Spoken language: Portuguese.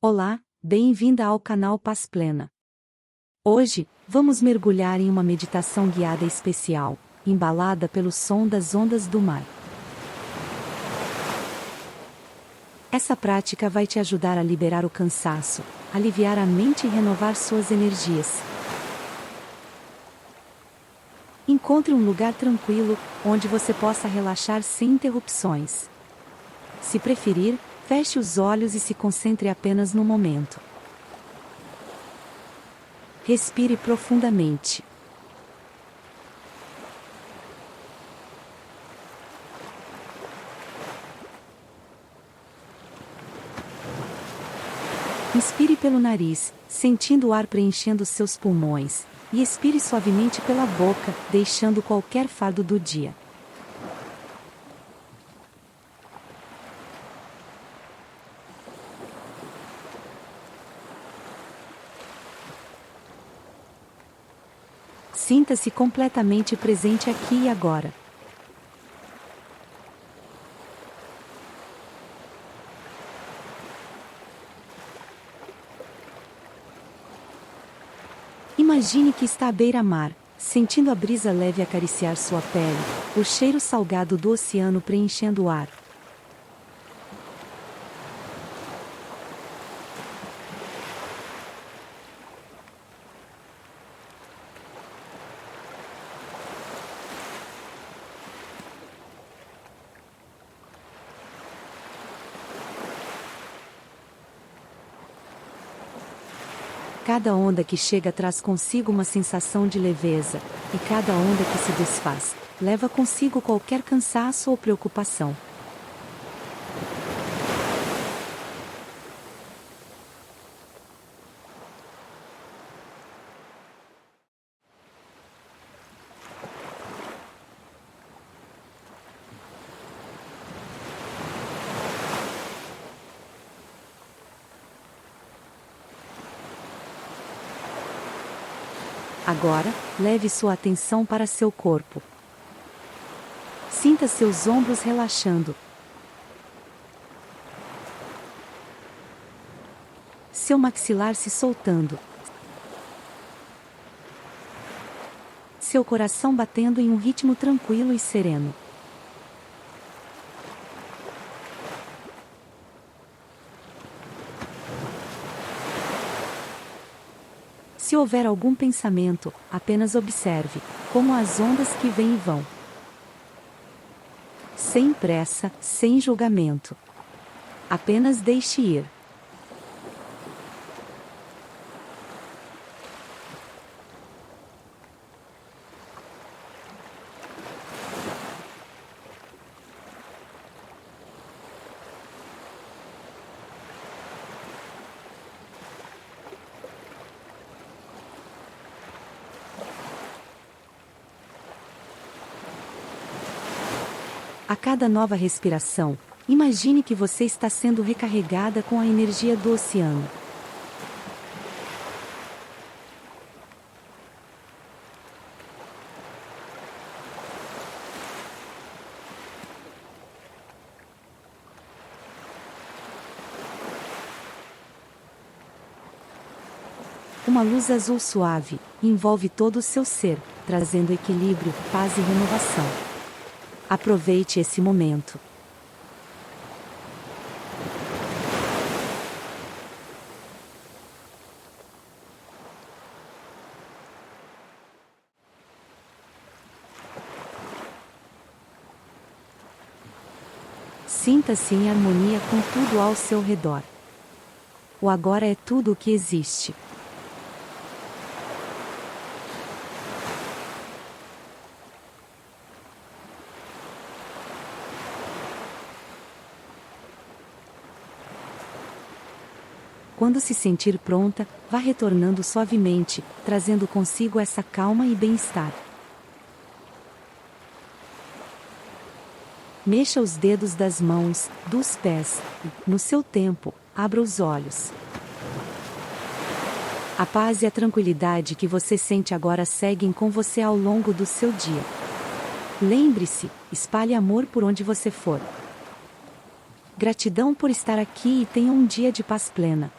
Olá, bem-vinda ao canal Paz Plena. Hoje, vamos mergulhar em uma meditação guiada especial, embalada pelo som das ondas do mar. Essa prática vai te ajudar a liberar o cansaço, aliviar a mente e renovar suas energias. Encontre um lugar tranquilo, onde você possa relaxar sem interrupções. Se preferir, feche os olhos e se concentre apenas no momento. Respire profundamente. Inspire pelo nariz, sentindo o ar preenchendo seus pulmões, e expire suavemente pela boca, deixando qualquer fardo do dia. Sinta-se completamente presente aqui e agora. Imagine que está à beira-mar, sentindo a brisa leve acariciar sua pele, o cheiro salgado do oceano preenchendo o ar. Cada onda que chega traz consigo uma sensação de leveza, e cada onda que se desfaz, leva consigo qualquer cansaço ou preocupação. Agora, leve sua atenção para seu corpo. Sinta seus ombros relaxando. Seu maxilar se soltando. Seu coração batendo em um ritmo tranquilo e sereno. Se houver algum pensamento, apenas observe, como as ondas que vêm e vão. Sem pressa, sem julgamento. Apenas deixe ir. A cada nova respiração, imagine que você está sendo recarregada com a energia do oceano. Uma luz azul suave envolve todo o seu ser, trazendo equilíbrio, paz e renovação. Aproveite esse momento. Sinta-se em harmonia com tudo ao seu redor. O agora é tudo o que existe. Quando se sentir pronta, vá retornando suavemente, trazendo consigo essa calma e bem-estar. Mexa os dedos das mãos, dos pés, e, no seu tempo, abra os olhos. A paz e a tranquilidade que você sente agora seguem com você ao longo do seu dia. Lembre-se, espalhe amor por onde você for. Gratidão por estar aqui e tenha um dia de paz plena.